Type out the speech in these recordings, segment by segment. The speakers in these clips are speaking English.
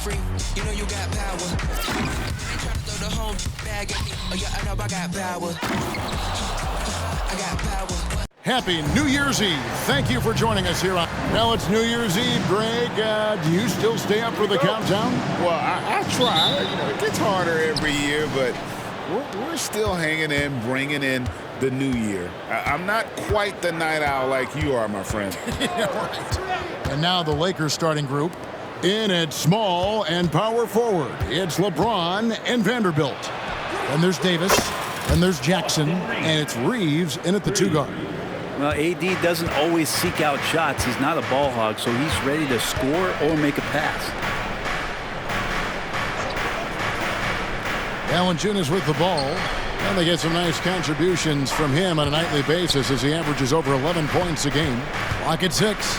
free, you know you got power. They try to throw the home bag at me. Oh yeah, I know I got power. I got power. Happy New Year's Eve. Thank you for joining us here on... Well, it's New Year's Eve, Greg. Do you still stay up for the countdown? Well, I try. You know, it gets harder every year, but we're still hanging in, bringing in the new year. I'm not quite the night owl like you are, my friend. Yeah, right. And now the Lakers starting group. In at small and power forward, it's LeBron and Vanderbilt. And there's Davis, and there's Jackson, and it's Reeves in at the 2 guard. Well, AD doesn't always seek out shots. He's not a ball hog, so he's ready to score or make a pass. Valanciunas with the ball. And they get some nice contributions from him on a nightly basis as he averages over 11 points a game. Clock at 6.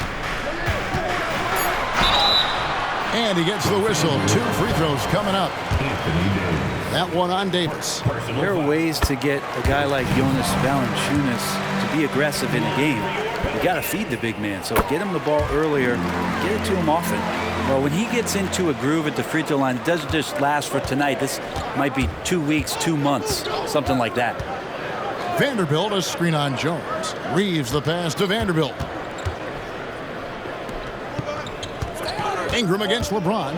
And he gets the whistle. 2 free throws coming up. That one on Davis. There are ways to get a guy like Jonas Valanciunas to be aggressive in a game. You got to feed the big man. So get him the ball earlier, get it to him often. Well, when he gets into a groove at the free throw line, it doesn't just last for tonight. This might be 2 weeks, 2 months, something like that. Vanderbilt, a screen on Jones. Reeves the pass to Vanderbilt. Ingram against LeBron.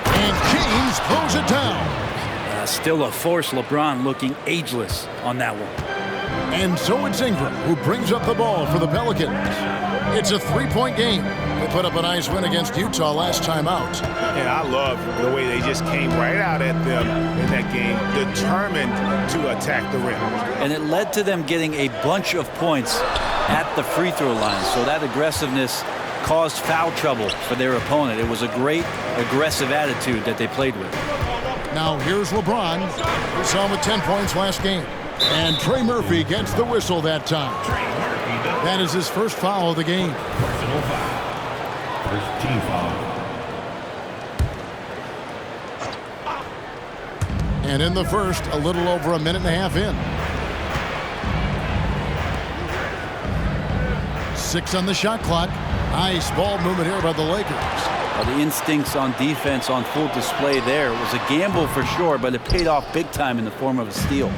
And James throws it down. Still a force. LeBron looking ageless on that one. And so it's Ingram who brings up the ball for the Pelicans. It's a 3-point game. They put up a nice win against Utah last time out. And I love the way they just came right out at them in that game, determined to attack the rim. And it led to them getting a bunch of points at the free throw line. So that aggressiveness caused foul trouble for their opponent. It was a great aggressive attitude that they played with. Now here's LeBron. We saw him with 10 points last game. And Trey Murphy gets the whistle that time. That is his first foul of the game. Personal foul. First team foul. And in the first, a little over a minute and a half in. 6 on the shot clock. Nice ball movement here by the Lakers. Well, the instincts on defense on full display there. It was a gamble for sure, but it paid off big time in the form of a steal.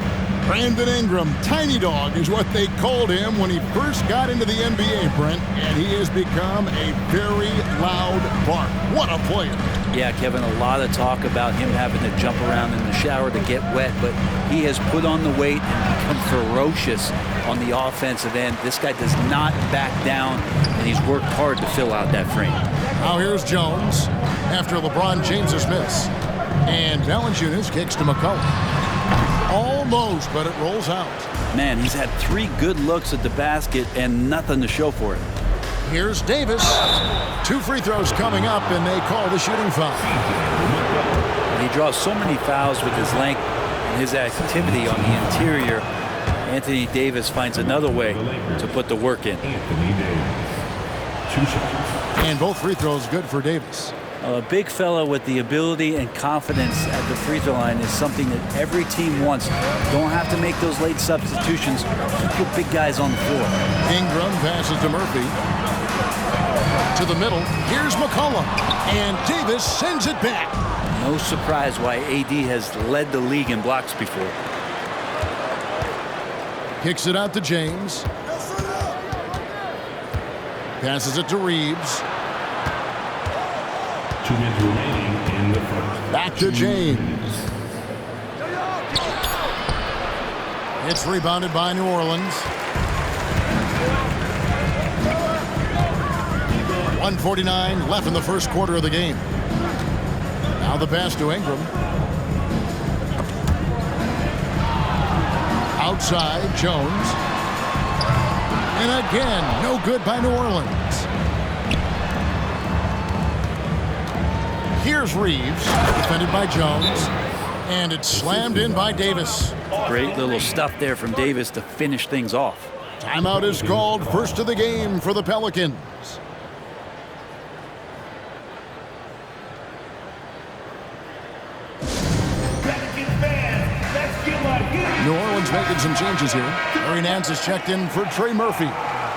Brandon Ingram, Tiny Dog is what they called him when he first got into the NBA, Brent, and he has become a very loud bark. What a player. Yeah, Kevin, a lot of talk about him having to jump around in the shower to get wet, but he has put on the weight and become ferocious on the offensive end. This guy does not back down, and he's worked hard to fill out that frame. Now here's Jones after LeBron James's miss. And Valanciunas kicks to McCollum. Almost, but it rolls out. Man, he's had 3 good looks at the basket and nothing to show for it. Here's Davis. 2 free throws coming up, and they call the shooting foul. He draws so many fouls with his length and his activity on the interior. Anthony Davis finds another way to put the work in. Anthony Davis. 2 shots. And both free throws good for Davis. A big fella with the ability and confidence at the free throw line is something that every team wants. Don't have to make those late substitutions. Keep your big guys on the floor. Ingram passes to Murphy. To the middle. Here's McCollum. And Davis sends it back. No surprise why AD has led the league in blocks before. Kicks it out to James. Passes it to Reeves. 2 minutes remaining in the first. Back to James. It's rebounded by New Orleans. 1:49 left in the first quarter of the game. Now the pass to Ingram. Outside, Jones. And again, no good by New Orleans. Here's Reeves, defended by Jones, and it's slammed in by Davis. Great little stuff there from Davis to finish things off. Timeout is called, first of the game for the Pelicans. New Orleans making some changes here. Larry Nance is checked in for Trey Murphy.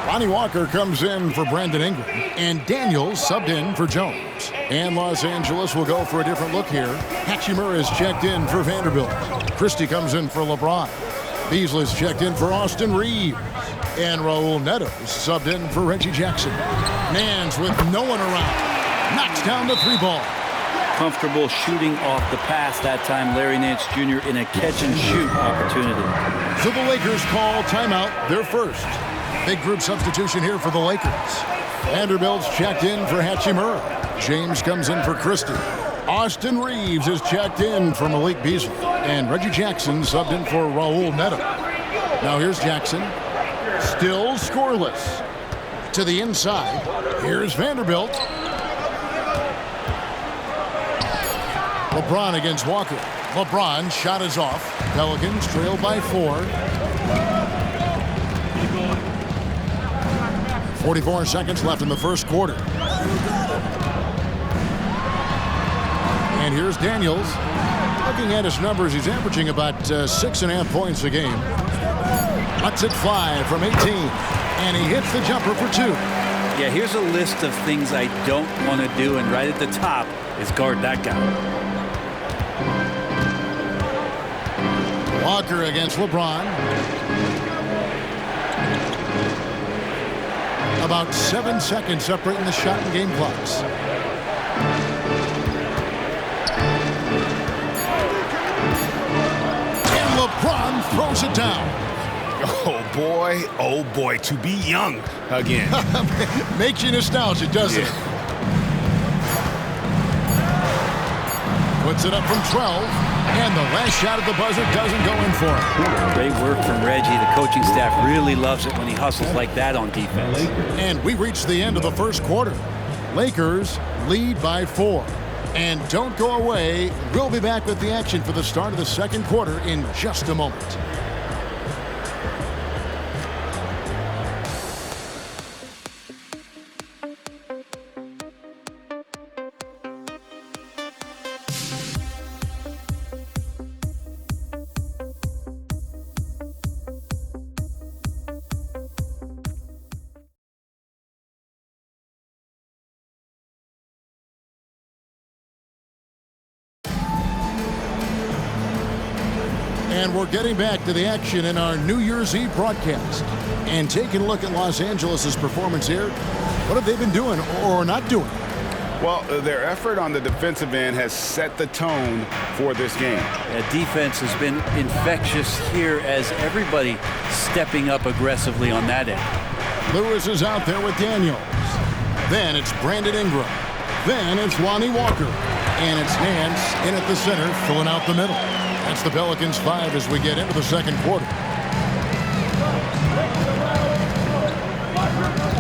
Lonnie Walker comes in for Brandon Ingram, and Daniels subbed in for Jones. And Los Angeles will go for a different look here. Hachimura is checked in for Vanderbilt. Christie comes in for LeBron. Beasley's checked in for Austin Reeves. And Raul Neto subbed in for Reggie Jackson. Nance with no one around. Knocks down the 3-ball. Comfortable shooting off the pass that time, Larry Nance Jr. in a catch-and-shoot opportunity. So the Lakers call timeout, their first. Big group substitution here for the Lakers. Vanderbilt's checked in for Hachimura. James comes in for Christie. Austin Reeves is checked in for Malik Beasley. And Reggie Jackson subbed in for Raul Neto. Now here's Jackson. Still scoreless. To the inside. Here's Vanderbilt. LeBron against Walker. LeBron shot is off. Pelicans trail by 4. 44 seconds left in the first quarter. And here's Daniels. Looking at his numbers, he's averaging about 6.5 points a game. Lets it fly from 18. And he hits the jumper for 2. Yeah, here's a list of things I don't want to do, and right at the top is guard that guy. Walker against LeBron. About 7 seconds separating the shot and game clocks. And LeBron throws it down. Oh boy, to be young again. Makes you nostalgic, doesn't it? Puts it up from 12, and the last shot at the buzzer doesn't go in for him. Great work from Reggie. The coaching staff really loves it when he hustles like that on defense. And we reach the end of the first quarter. Lakers lead by 4. And don't go away. We'll be back with the action for the start of the second quarter in just a moment. And we're getting back to the action in our New Year's Eve broadcast. And taking a look at Los Angeles' performance here. What have they been doing or not doing? Well, their effort on the defensive end has set the tone for this game. Defense has been infectious here as everybody stepping up aggressively on that end. Lewis is out there with Daniels. Then it's Brandon Ingram. Then it's Lonnie Walker. And it's Nance in at the center, filling out the middle. That's the Pelicans 5 as we get into the second quarter.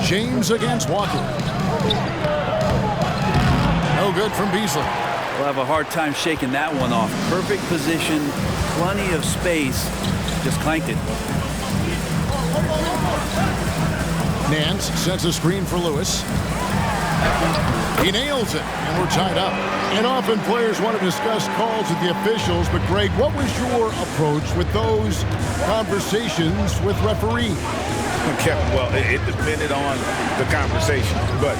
James against Walker. No good from Beasley. We'll have a hard time shaking that one off. Perfect position, plenty of space, just clanked it. Nance sets a screen for Lewis. He nails it, and we're tied up. And often players want to discuss calls with the officials, but Greg, what was your approach with those conversations with referees? Well, it depended on the conversation. But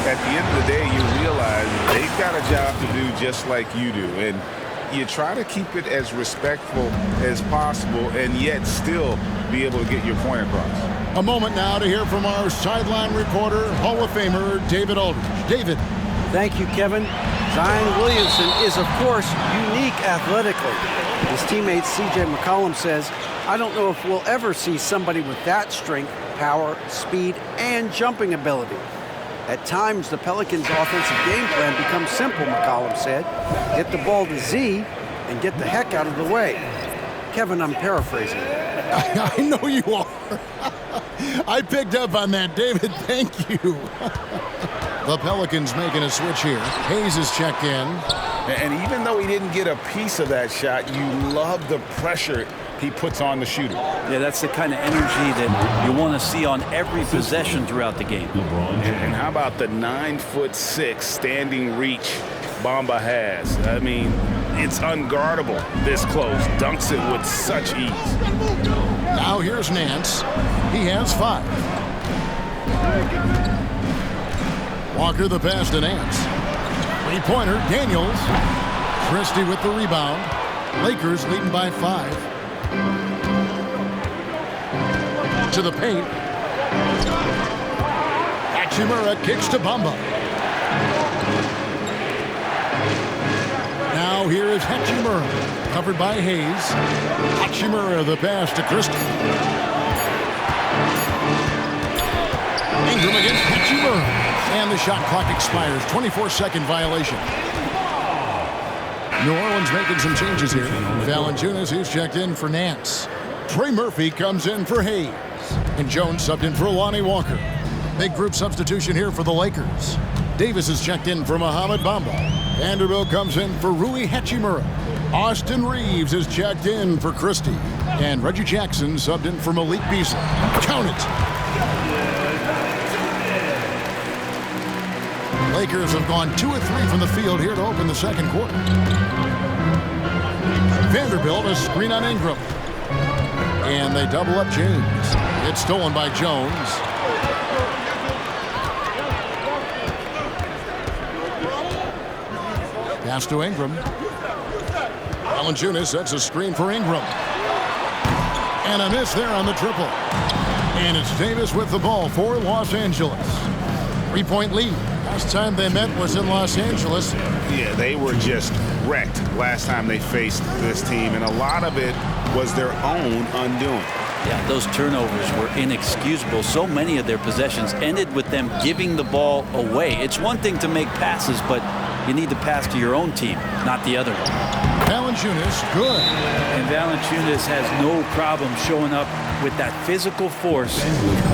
at the end of the day, you realize they've got a job to do just like you do. And you try to keep it as respectful as possible and yet still be able to get your point across. A moment now to hear from our sideline reporter, Hall of Famer David Aldridge. David. Thank you, Kevin. Zion Williamson is, of course, unique athletically. His teammate C.J. McCollum says, I don't know if we'll ever see somebody with that strength, power, speed, and jumping ability. At times, the Pelicans' offensive game plan becomes simple, McCollum said. Get the ball to Z and get the heck out of the way. Kevin, I'm paraphrasing. I know you are. I picked up on that, David. Thank you. The Pelicans making a switch here. Hayes is checked in. And even though he didn't get a piece of that shot, you love the pressure he puts on the shooter. Yeah, that's the kind of energy that you want to see on every possession throughout the game. And how about the 9'6" standing reach Bamba has? I mean, it's unguardable this close. Dunks it with such ease. Now here's Nance. He has 5. Walker the pass to Nance. Three-pointer, Daniels. Christie with the rebound. Lakers leading by 5. To the paint. Hachimura kicks to Bamba. Now here is Hachimura, covered by Hayes. Hachimura the pass to Christie. Ingram against Hachimura. And the shot clock expires. 24-second violation. New Orleans making some changes here. Valanciunas, who's checked in for Nance. Trey Murphy comes in for Hayes. And Jones subbed in for Lonnie Walker. Big group substitution here for the Lakers. Davis is checked in for Mohamed Bamba. Vanderbilt comes in for Rui Hachimura. Austin Reeves is checked in for Christie. And Reggie Jackson subbed in for Malik Beasley. Count it. Lakers have gone 2 of 3 from the field here to open the second quarter. Vanderbilt a screen on Ingram. And they double up James. It's stolen by Jones. Pass to Ingram. Valanciunas sets a screen for Ingram. And a miss there on the triple. And it's Davis with the ball for Los Angeles. 3-point lead. Last time they met was in Los Angeles. Yeah, they were just wrecked last time they faced this team, and a lot of it was their own undoing. Yeah, those turnovers were inexcusable. So many of their possessions ended with them giving the ball away. It's one thing to make passes, but you need to pass to your own team, not the other one. Valanciunas, good. And Valanciunas has no problem showing up with that physical force,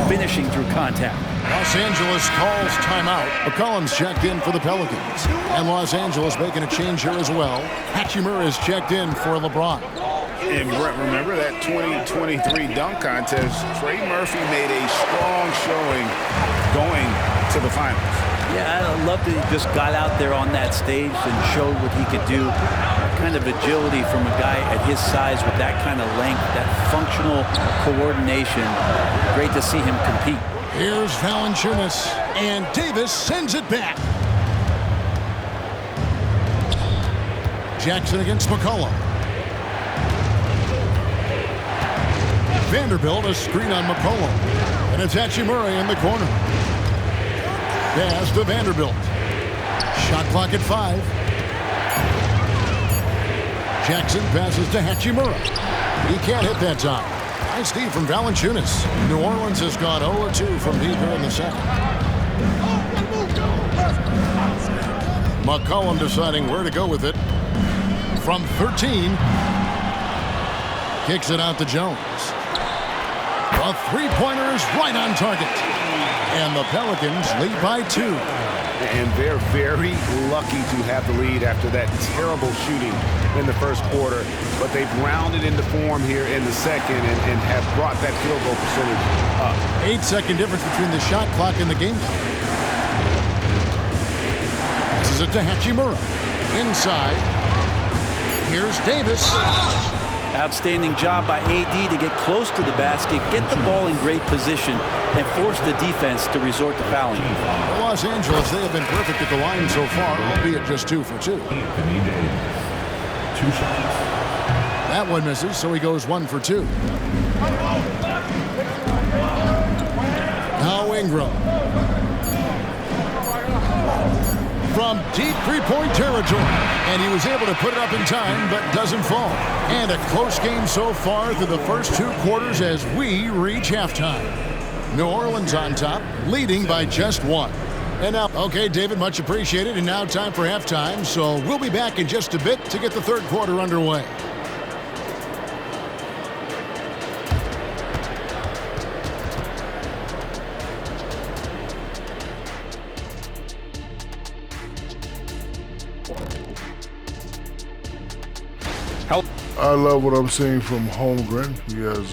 finishing through contact. Los Angeles calls timeout. McCollum's checked in for the Pelicans. And Los Angeles making a change here as well. Hachimura is checked in for LeBron. And remember that 2023 dunk contest, Trey Murphy made a strong showing going to the finals. Yeah, I love that he just got out there on that stage and showed what he could do. That kind of agility from a guy at his size with that kind of length, that functional coordination. Great to see him compete. Here's Valanciunas, and Davis sends it back. Jackson against McCollum. Vanderbilt a screen on McCollum. And it's Hachimura in the corner. Pass to Vanderbilt. Shot clock at 5. Jackson passes to Hachimura. He can't hit that time. Nice D from Valanciunas. New Orleans has gone 0-2 from deep here in the second. McCollum deciding where to go with it. From 13. Kicks it out to Jones. A three-pointer is right on target. And the Pelicans lead by 2. And they're very lucky to have the lead after that terrible shooting in the first quarter. But they've rounded into form here in the second and have brought that field goal percentage up. 8-second difference between the shot clock and the game clock. Passes it to Hachimura. Inside. Here's Davis. Outstanding job by AD to get close to the basket, get the ball in great position, and force the defense to resort to fouling. Los Angeles, they have been perfect at the line so far, albeit just 2 for 2. Anthony Davis. 2 shots. That one misses, so he goes 1 for 2. Now Ingram. From deep three-point territory. And he was able to put it up in time, but doesn't fall. And a close game so far through the first 2 quarters as we reach halftime. New Orleans on top, leading by just 1. And now, okay, David, much appreciated. And now time for halftime. So we'll be back in just a bit to get the third quarter underway. I love what I'm seeing from Holmgren. He has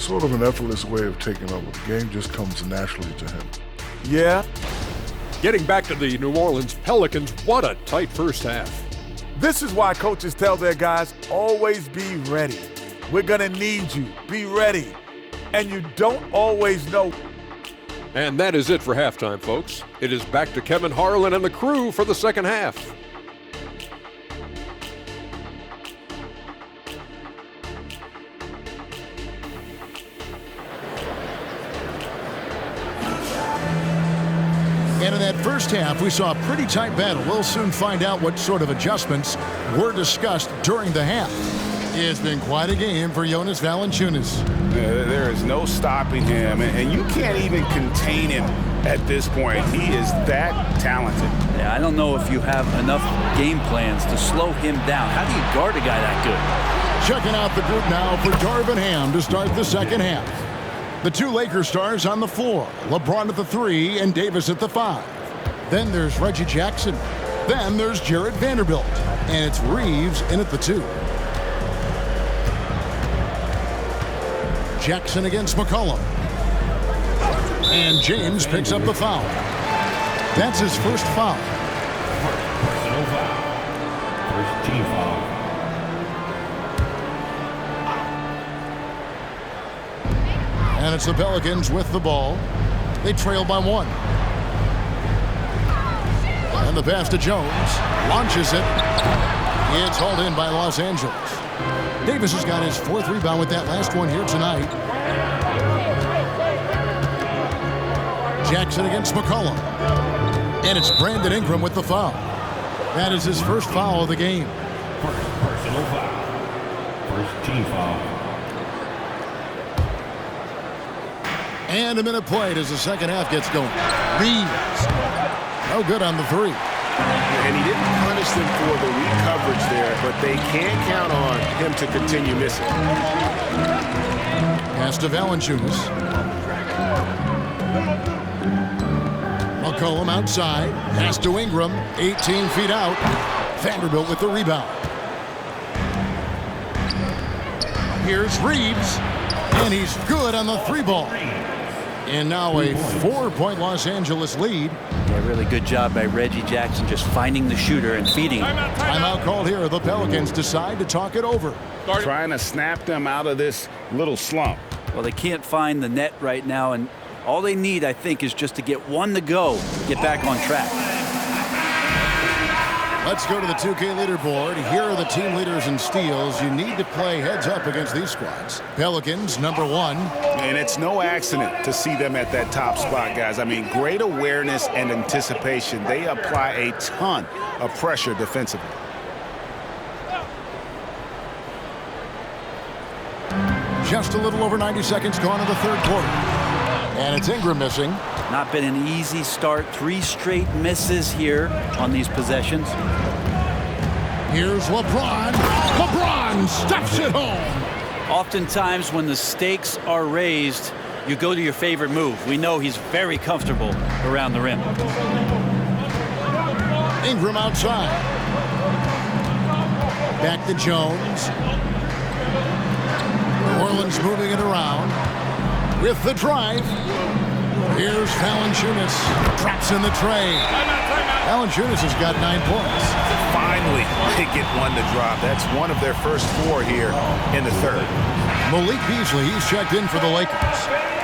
sort of an effortless way of taking over. The game just comes naturally to him. Yeah. Getting back to the New Orleans Pelicans, what a tight first half. This is why coaches tell their guys, always be ready. We're going to need you. Be ready. And you don't always know And that is it for halftime, folks. It is back to Kevin Harlan and the crew for the second half. And in that first half, we saw a pretty tight battle. We'll soon find out what sort of adjustments were discussed during the half. It's been quite a game for Jonas Valanciunas. There is no stopping him, and you can't even contain him at this point. He is that talented. Yeah, I don't know if you have enough game plans to slow him down. How do you guard a guy that good? Checking out the group now for Darvin Ham to start the second half. The two Lakers stars on the floor, LeBron at the 3 and Davis at the 5. Then there's Reggie Jackson. Then there's Jarred Vanderbilt. And it's Reeves in at the 2. Jackson against McCollum. And James picks up the foul. That's his first foul. Personal foul. First team foul. And it's the Pelicans with the ball. They trail by 1. And the pass to Jones. Launches it. It's hauled in by Los Angeles. Davis has got his 4th rebound with that last one here tonight. Jackson against McCollum. And it's Brandon Ingram with the foul. That is his first foul of the game. Personal foul. First team foul. And a minute played as the second half gets going. Reeves. No good on the 3. And he didn't punish them for the weak coverage there, but they can't count on him to continue missing. Pass to Valanciunas. McCollum outside. Pass to Ingram. 18 feet out. Vanderbilt with the rebound. Here's Reeves. And he's good on the 3 ball. And now a 4-point Los Angeles lead. Yeah, really good job by Reggie Jackson just finding the shooter and feeding him. Timeout called here. The Pelicans decide to talk it over. Trying to snap them out of this little slump. Well, they can't find the net right now, and all they need, I think, is just to get one to go, get back on track. Let's go to the 2K leaderboard. Here are the team leaders in steals. You need to play heads up against these squads. Pelicans, number 1. And it's no accident to see them at that top spot, guys. I mean, great awareness and anticipation. They apply a ton of pressure defensively. Just a little over 90 seconds gone in the third quarter. And it's Ingram missing. Not been an easy start. 3 straight misses here on these possessions. Here's LeBron. LeBron stuffs it home. Oftentimes when the stakes are raised, you go to your favorite move. We know he's very comfortable around the rim. Ingram outside. Back to Jones. New Orleans moving it around. With the drive. Here's Valanciunas. Traps in the tray. Valanciunas has got 9 points. Finally, they get one to drop. That's one of their first 4 here in the third. Malik Beasley, he's checked in for the Lakers.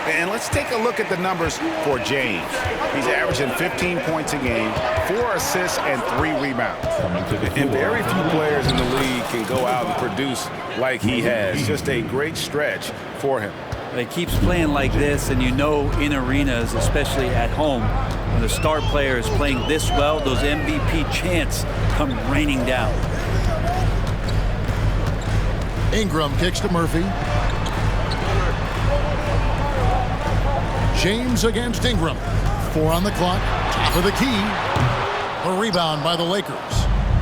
And let's take a look at the numbers for James. He's averaging 15 points a game, 4 assists, and 3 rebounds. And very few players in the league can go out and produce like he has. Just a great stretch for him. He keeps playing like this, and you know in arenas, especially at home, when the star player is playing this well, those MVP chants come raining down. Ingram kicks to Murphy. James against Ingram. 4 on the clock. Top of the key. A rebound by the Lakers.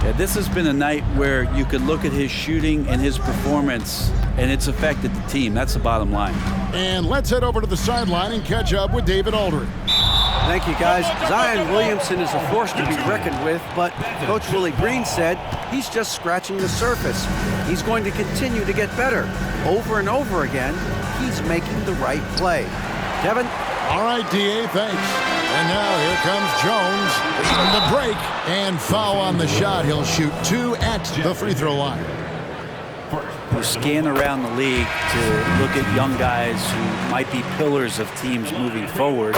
Yeah, this has been a night where you could look at his shooting and his performance, and it's affected the team. That's the bottom line. And let's head over to the sideline and catch up with David Aldridge. Thank you, guys. Zion Williamson is a force to be reckoned with, but Coach Willie Green said he's just scratching the surface. He's going to continue to get better. Over and over again, he's making the right play. Kevin? All right, D.A., thanks. And now here comes Jones on the break. And foul on the shot. He'll shoot 2 at the free throw line. You scan around the league to look at young guys who might be pillars of teams moving forward.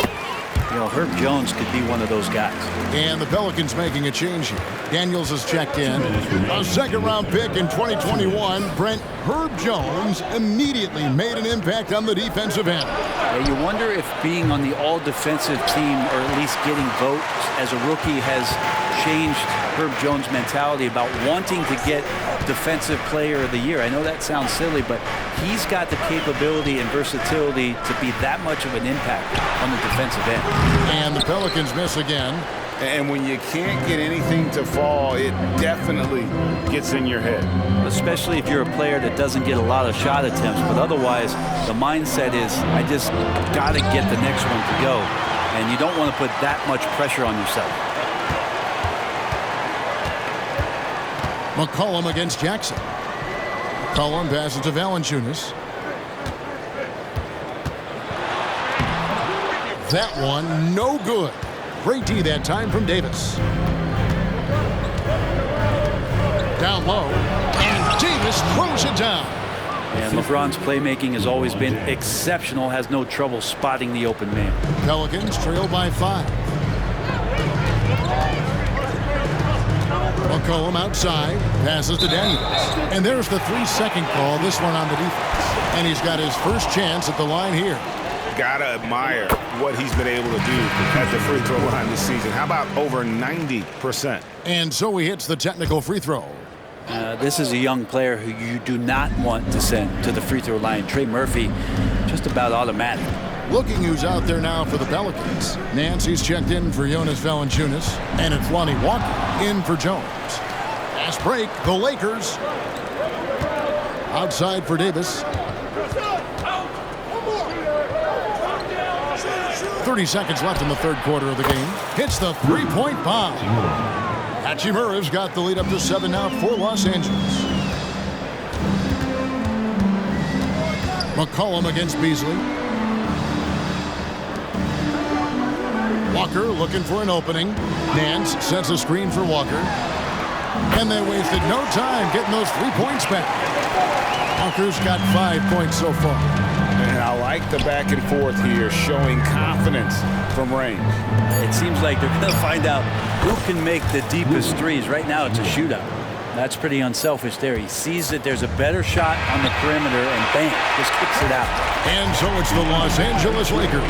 You know, Herb Jones could be one of those guys. And the Pelicans making a change here. Daniels has checked in. A second-round pick in 2021, Brent Herb Jones immediately made an impact on the defensive end. You wonder if being on the all-defensive team, or at least getting votes as a rookie, has changed Herb Jones' mentality about wanting to get Defensive Player of the Year. I know that sounds silly, but he's got the capability and versatility to be that much of an impact on the defensive end. And the Pelicans miss again. And when you can't get anything to fall, it definitely gets in your head. Especially if you're a player that doesn't get a lot of shot attempts, but otherwise the mindset is, I just got to get the next one to go. And you don't want to put that much pressure on yourself. McCollum against Jackson. McCollum passes to Valanciunas. That one, no good. Great D that time from Davis. Down low, and Davis throws it down. And LeBron's playmaking has always been exceptional, has no trouble spotting the open man. Pelicans trail by 5. McCollum outside, passes to Daniels. And there's the 3-second call, this one on the defense. And he's got his first chance at the line here. Gotta admire what he's been able to do at the free throw line this season. How about over 90%? And so he hits the technical free throw. This is a young player who you do not want to send to the free throw line. Trey Murphy, just about automatic. Looking who's out there now for the Pelicans. Nancy's checked in for Jonas Valanciunas, and it's Lonnie Walker in for Jones. Fast break, the Lakers. Outside for Davis. 30 seconds left in the third quarter of the game. Hits the three-point bomb. Hachimura's got the lead up to 7 now for Los Angeles. McCollum against Beasley. Walker looking for an opening. Nance sets a screen for Walker. And they wasted no time getting those 3 points back. Walker's got 5 points so far. And I like the back and forth here, showing confidence from range. It seems like they're going to find out who can make the deepest threes. Right now it's a shootout. That's pretty unselfish there. He sees that there's a better shot on the perimeter and bam, just kicks it out. And so it's the Los Angeles Lakers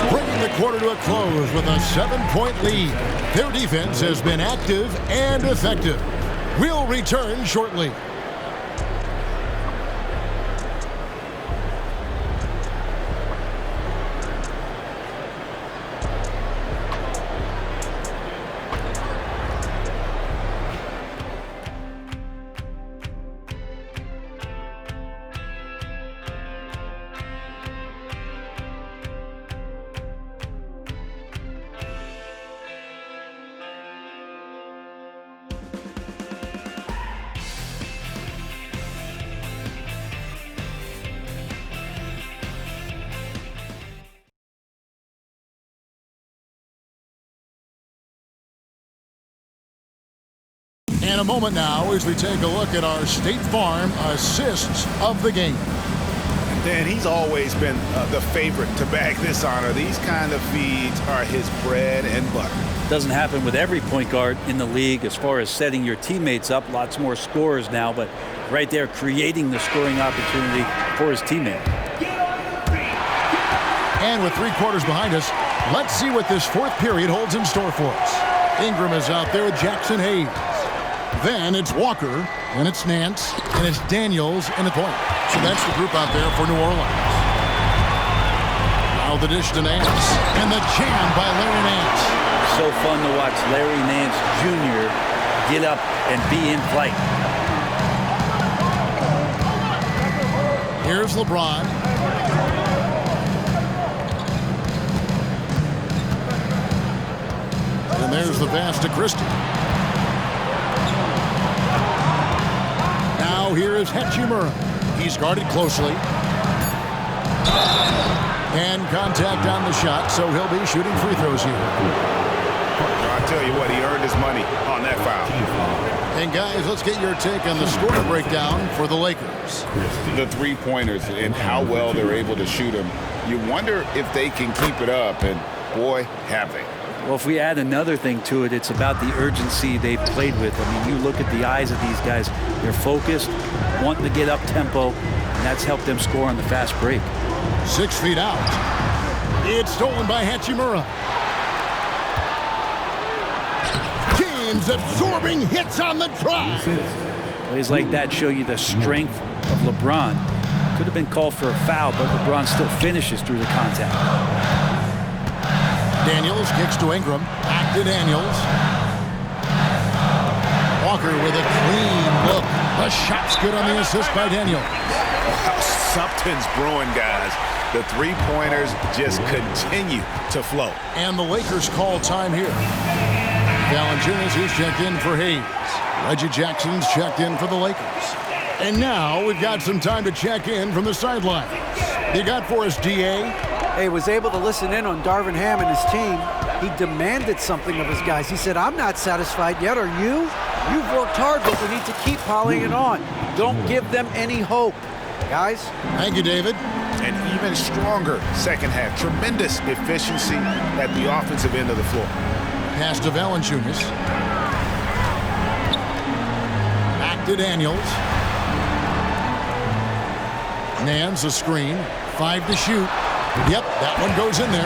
bringing the quarter to a close with a 7-point lead. Their defense has been active and effective. We'll return shortly. And a moment now as we take a look at our State Farm assists of the game. Dan, he's always been the favorite to bag this honor. These kind of feeds are his bread and butter. Doesn't happen with every point guard in the league as far as setting your teammates up. Lots more scorers now, but right there creating the scoring opportunity for his teammate. And with 3 quarters behind us, let's see what this fourth period holds in store for us. Ingram is out there with Jackson Hayes. Then it's Walker, and it's Nance, and it's Daniels in the point. So that's the group out there for New Orleans. Now the dish to Nance, and the jam by Larry Nance. So fun to watch Larry Nance Jr. get up and be in flight. Here's LeBron. And there's the pass to Christie. Now here is Hachimura. He's guarded closely. And contact on the shot, so he'll be shooting free throws here. I tell you what, he earned his money on that foul. And guys, let's get your take on the score breakdown for the Lakers. The three-pointers and how well they're able to shoot them. You wonder if they can keep it up. And Boy, have they. Well, if we add another thing to it, it's about the urgency they've played with. I mean, you look at the eyes of these guys. They're focused, wanting to get up tempo, and that's helped them score on the fast break. 6 feet out. It's stolen by Hachimura. James absorbing hits on the drive. Plays like that show you the strength of LeBron. Could have been called for a foul, but LeBron still finishes through the contact. Daniels kicks to Ingram. Back to Daniels. Walker with a clean look. The shot's good on the assist by Daniel. Wow, something's brewing, guys. The three-pointers just continue to flow. And the Lakers call time here. Valanciunas, he's checked in for Hayes. Reggie Jackson's checked in for the Lakers. And now we've got some time to check in from the sidelines. You got for us, D.A.? He was able to listen in on Darvin Ham and his team. He demanded something of his guys. He said, I'm not satisfied yet, are you? You've worked hard, but we need to keep piling it on. Don't give them any hope, guys. Thank you, David. An even stronger second half. Tremendous efficiency at the offensive end of the floor. Pass to Valanciunas. Back to Daniels. Nance a screen. 5 to shoot. Yep, that one goes in there.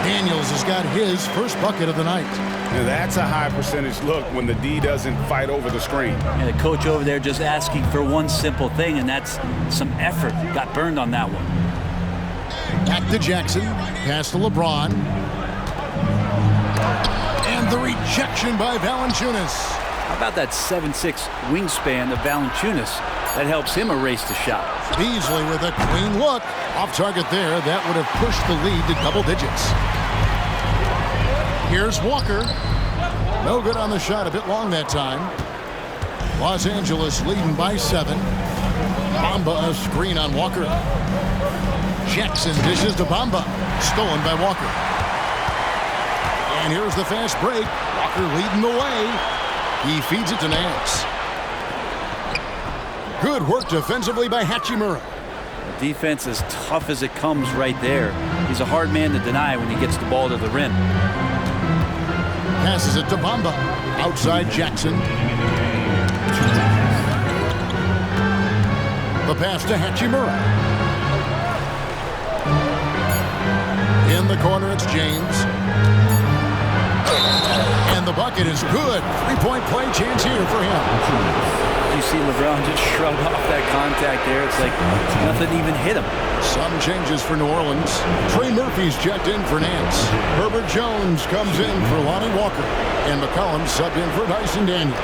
Daniels has got his first bucket of the night. Now that's a high percentage look when the D doesn't fight over the screen. And the coach over there just asking for one simple thing, and that's some effort. Got burned on that one. Back to Jackson. Pass to LeBron. And the rejection by Valanciunas. How about that 7'6" wingspan of Valanciunas? That helps him erase the shot. Beasley with a clean look. Off target there. That would have pushed the lead to double digits. Here's Walker. No good on the shot. A bit long that time. Los Angeles leading by 7. Bamba a screen on Walker. Jackson dishes to Bamba. Stolen by Walker. And here's the fast break. Walker leading the way. He feeds it to Nance. Good work defensively by Hachimura. Defense as tough as it comes right there. He's a hard man to deny when he gets the ball to the rim. Passes it to Bamba. Outside Jackson. The pass to Hachimura. In the corner, it's James. And the bucket is good. 3-point play chance here for him. You see LeBron just shrug off that contact there. It's like nothing even hit him. Some changes for New Orleans. Trey Murphy's checked in for Nance. Herbert Jones comes in for Lonnie Walker. And McCollum subbed in for Dyson Daniel.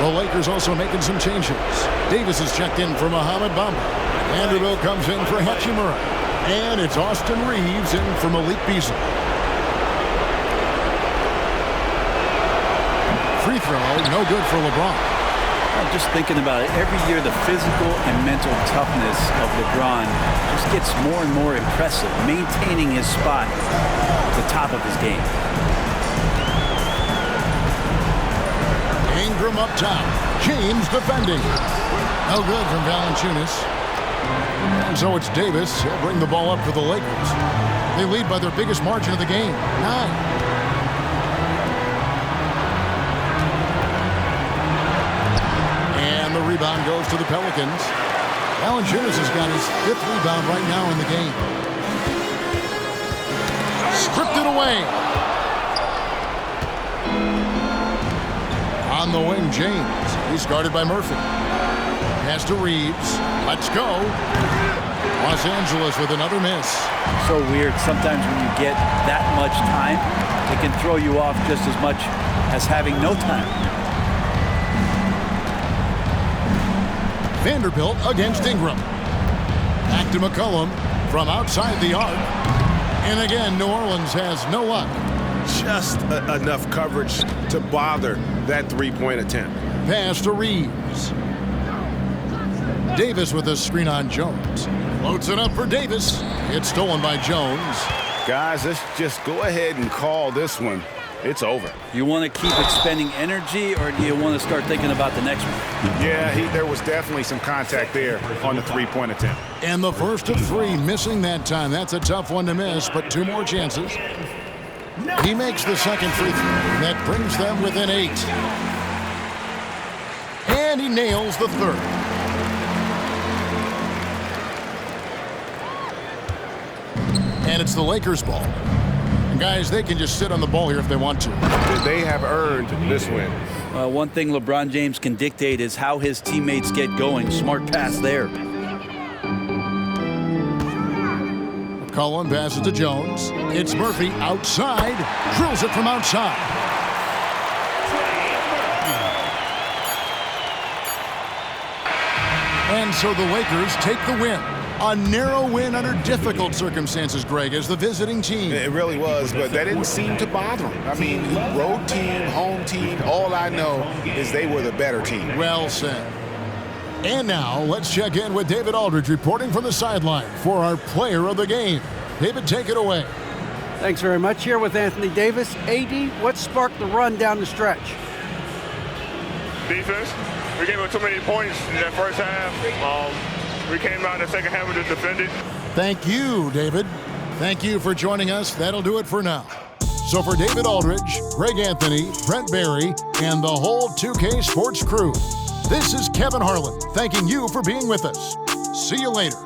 The Lakers also making some changes. Davis is checked in for Mohamed Bamba. Vanderbilt comes in for Hachimura. And it's Austin Reeves in for Malik Beasley. Free throw, no good for LeBron. I'm just thinking about it. Every year, the physical and mental toughness of LeBron just gets more and more impressive, maintaining his spot at the top of his game. Ingram up top. James defending. No good from Valanciunas. And so it's Davis. He'll bring the ball up for the Lakers. They lead by their biggest margin of the game, 9. The rebound goes to the Pelicans. Valanciunas has got his 5th rebound right now in the game. Stripped it away. On the wing, James. He's guarded by Murphy. Pass to Reeves. Let's go. Los Angeles with another miss. So weird. Sometimes when you get that much time, it can throw you off just as much as having no time. Vanderbilt against Ingram. Back to McCollum from outside the arc. And again, New Orleans has no luck. Just enough coverage to bother that three-point attempt. Pass to Reeves. Davis with a screen on Jones. Floats it up for Davis. It's stolen by Jones. Guys, let's just go ahead and call this one. It's over. You want to keep expending energy, or do you want to start thinking about the next one? Yeah, there was definitely some contact there on the three-point attempt. And the first of 3, missing that time. That's a tough one to miss, but 2 more chances. He makes the second free throw. And that brings them within 8. And he nails the third. And it's the Lakers' ball. And guys, they can just sit on the ball here if they want to. They have earned this win. One thing LeBron James can dictate is how his teammates get going. Smart pass there. McCollum passes to Jones. It's Murphy outside. Drills it from outside. And so the Lakers take the win. A narrow win under difficult circumstances, Greg, as the visiting team. It really was, but that didn't seem to bother them. I mean, road team, home team, all I know is they were the better team. Well said. And now, let's check in with David Aldridge reporting from the sideline for our player of the game. David, take it away. Thanks very much. Here with Anthony Davis. AD, what sparked the run down the stretch? Defense. We gave up too many points in that first half. We came out in the second half and just defended. Thank you, David. Thank you for joining us. That'll do it for now. So for David Aldridge, Greg Anthony, Brent Barry, and the whole 2K Sports crew, this is Kevin Harlan thanking you for being with us. See you later.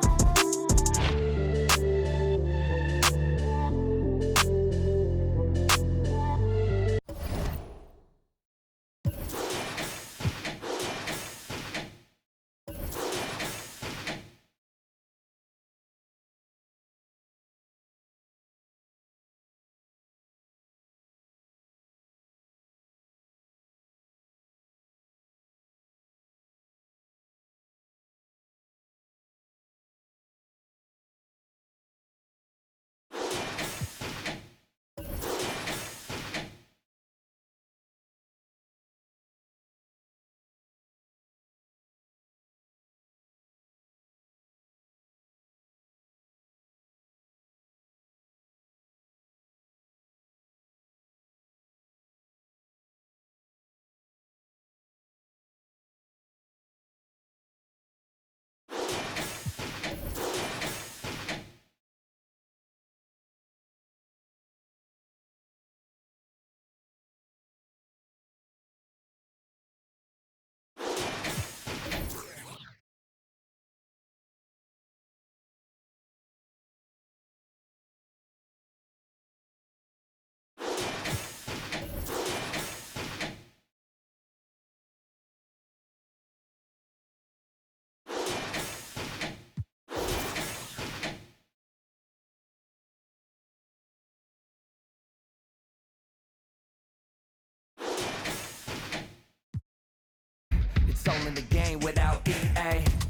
It's all in the game without